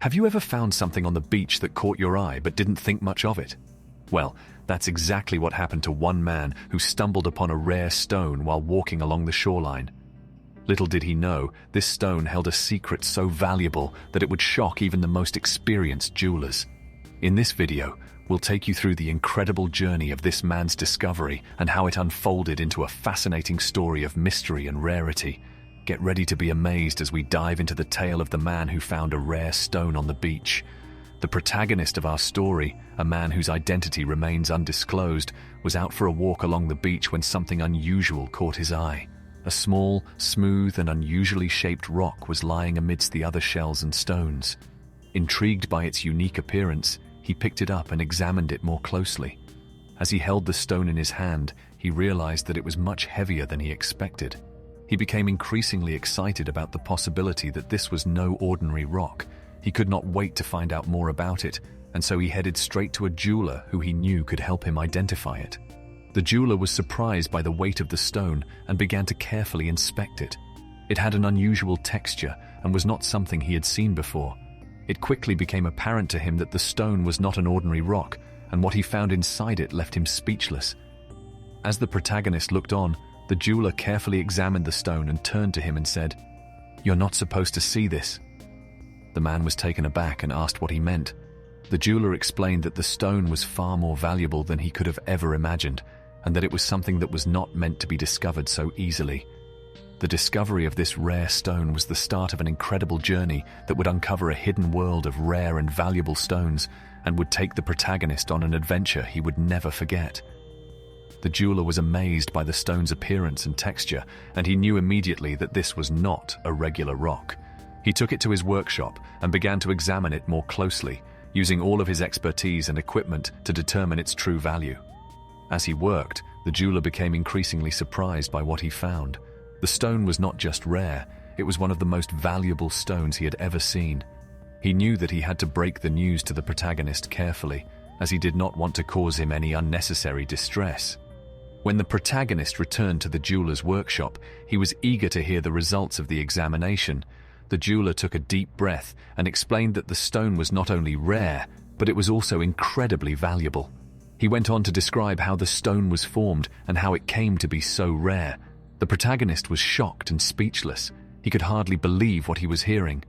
Have you ever found something on the beach that caught your eye but didn't think much of it? Well, that's exactly what happened to one man who stumbled upon a rare stone while walking along the shoreline. Little did he know, this stone held a secret so valuable that it would shock even the most experienced jewelers. In this video, we'll take you through the incredible journey of this man's discovery and how it unfolded into a fascinating story of mystery and rarity. Get ready to be amazed as we dive into the tale of the man who found a rare stone on the beach. The protagonist of our story, a man whose identity remains undisclosed, was out for a walk along the beach when something unusual caught his eye. A small, smooth and unusually shaped rock was lying amidst the other shells and stones. Intrigued by its unique appearance, he picked it up and examined it more closely. As he held the stone in his hand, he realized that it was much heavier than he expected. He became increasingly excited about the possibility that this was no ordinary rock. He could not wait to find out more about it, and so he headed straight to a jeweler who he knew could help him identify it. The jeweler was surprised by the weight of the stone and began to carefully inspect it. It had an unusual texture and was not something he had seen before. It quickly became apparent to him that the stone was not an ordinary rock, and what he found inside it left him speechless. As the protagonist looked on, the jeweler carefully examined the stone and turned to him and said, "You're not supposed to see this." The man was taken aback and asked what he meant. The jeweler explained that the stone was far more valuable than he could have ever imagined, and that it was something that was not meant to be discovered so easily. The discovery of this rare stone was the start of an incredible journey that would uncover a hidden world of rare and valuable stones and would take the protagonist on an adventure he would never forget. The jeweler was amazed by the stone's appearance and texture, and he knew immediately that this was not a regular rock. He took it to his workshop and began to examine it more closely, using all of his expertise and equipment to determine its true value. As he worked, the jeweler became increasingly surprised by what he found. The stone was not just rare, it was one of the most valuable stones he had ever seen. He knew that he had to break the news to the protagonist carefully, as he did not want to cause him any unnecessary distress. When the protagonist returned to the jeweler's workshop, he was eager to hear the results of the examination. The jeweler took a deep breath and explained that the stone was not only rare, but it was also incredibly valuable. He went on to describe how the stone was formed and how it came to be so rare. The protagonist was shocked and speechless. He could hardly believe what he was hearing.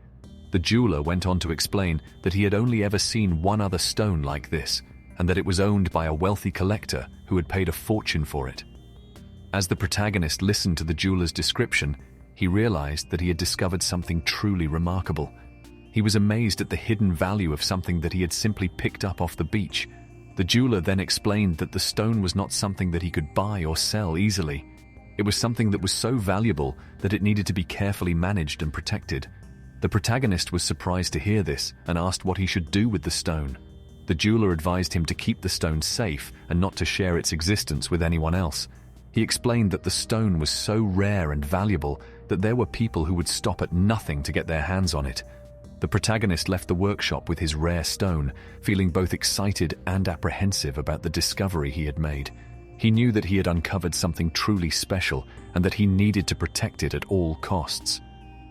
The jeweler went on to explain that he had only ever seen one other stone like this, and that it was owned by a wealthy collector who had paid a fortune for it. As the protagonist listened to the jeweler's description, he realized that he had discovered something truly remarkable. He was amazed at the hidden value of something that he had simply picked up off the beach. The jeweler then explained that the stone was not something that he could buy or sell easily. It was something that was so valuable that it needed to be carefully managed and protected. The protagonist was surprised to hear this and asked what he should do with the stone. The jeweler advised him to keep the stone safe and not to share its existence with anyone else. He explained that the stone was so rare and valuable that there were people who would stop at nothing to get their hands on it. The protagonist left the workshop with his rare stone, feeling both excited and apprehensive about the discovery he had made. He knew that he had uncovered something truly special and that he needed to protect it at all costs.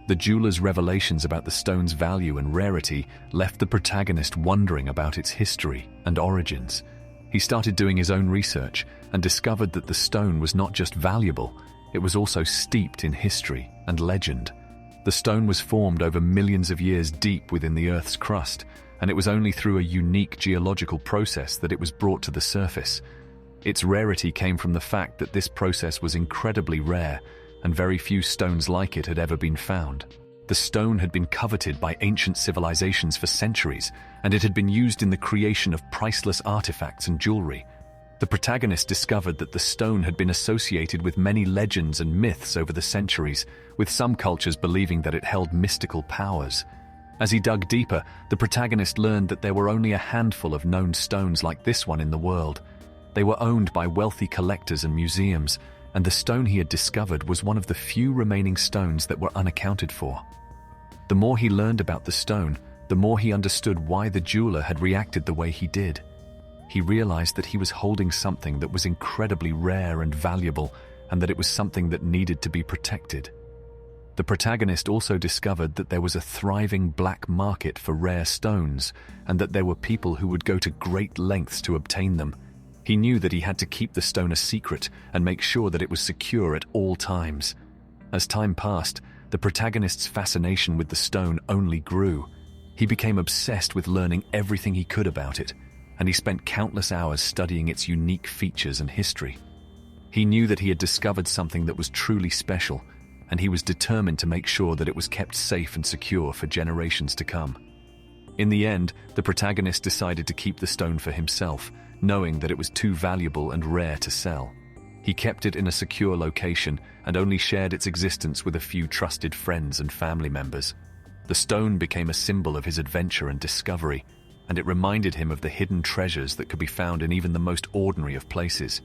The jeweler's revelations about the stone's value and rarity left the protagonist wondering about its history and origins. He started doing his own research and discovered that the stone was not just valuable, it was also steeped in history and legend. The stone was formed over millions of years deep within the Earth's crust, and it was only through a unique geological process that it was brought to the surface. Its rarity came from the fact that this process was incredibly rare, and very few stones like it had ever been found. The stone had been coveted by ancient civilizations for centuries, and it had been used in the creation of priceless artifacts and jewelry. The protagonist discovered that the stone had been associated with many legends and myths over the centuries, with some cultures believing that it held mystical powers. As he dug deeper, the protagonist learned that there were only a handful of known stones like this one in the world. They were owned by wealthy collectors and museums, and the stone he had discovered was one of the few remaining stones that were unaccounted for. The more he learned about the stone, the more he understood why the jeweler had reacted the way he did. He realized that he was holding something that was incredibly rare and valuable, and that it was something that needed to be protected. The protagonist also discovered that there was a thriving black market for rare stones, and that there were people who would go to great lengths to obtain them. He knew that he had to keep the stone a secret and make sure that it was secure at all times. As time passed, the protagonist's fascination with the stone only grew. He became obsessed with learning everything he could about it, and he spent countless hours studying its unique features and history. He knew that he had discovered something that was truly special, and he was determined to make sure that it was kept safe and secure for generations to come. In the end, the protagonist decided to keep the stone for himself, knowing that it was too valuable and rare to sell. He kept it in a secure location and only shared its existence with a few trusted friends and family members. The stone became a symbol of his adventure and discovery, and it reminded him of the hidden treasures that could be found in even the most ordinary of places.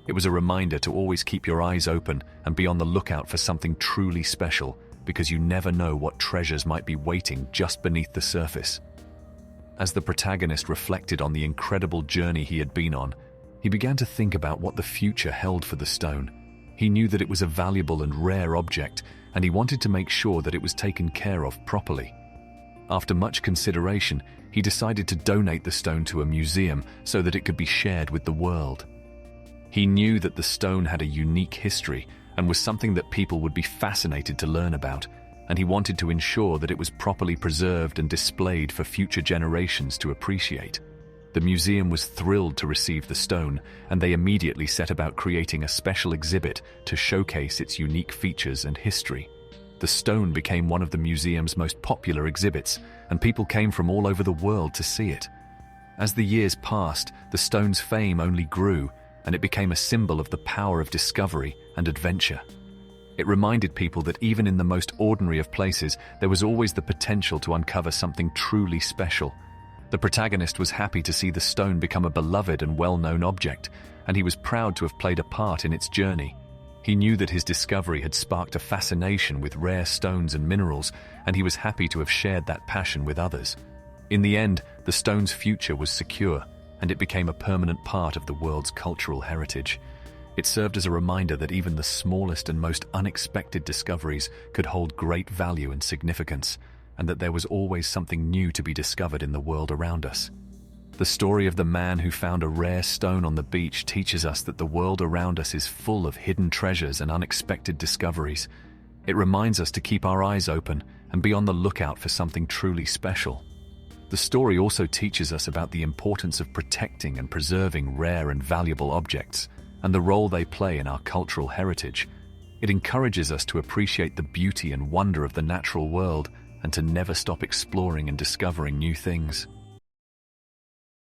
It was a reminder to always keep your eyes open and be on the lookout for something truly special, because you never know what treasures might be waiting just beneath the surface. As the protagonist reflected on the incredible journey he had been on, he began to think about what the future held for the stone. He knew that it was a valuable and rare object, and he wanted to make sure that it was taken care of properly. After much consideration, he decided to donate the stone to a museum so that it could be shared with the world. He knew that the stone had a unique history and was something that people would be fascinated to learn about, and he wanted to ensure that it was properly preserved and displayed for future generations to appreciate. The museum was thrilled to receive the stone, and they immediately set about creating a special exhibit to showcase its unique features and history. The stone became one of the museum's most popular exhibits, and people came from all over the world to see it. As the years passed, the stone's fame only grew, and it became a symbol of the power of discovery and adventure. It reminded people that even in the most ordinary of places, there was always the potential to uncover something truly special. The protagonist was happy to see the stone become a beloved and well-known object, and he was proud to have played a part in its journey. He knew that his discovery had sparked a fascination with rare stones and minerals, and he was happy to have shared that passion with others. In the end, the stone's future was secure, and it became a permanent part of the world's cultural heritage. It served as a reminder that even the smallest and most unexpected discoveries could hold great value and significance, and that there was always something new to be discovered in the world around us. The story of the man who found a rare stone on the beach teaches us that the world around us is full of hidden treasures and unexpected discoveries. It reminds us to keep our eyes open and be on the lookout for something truly special. The story also teaches us about the importance of protecting and preserving rare and valuable objects, and the role they play in our cultural heritage. It encourages us to appreciate the beauty and wonder of the natural world, and to never stop exploring and discovering new things.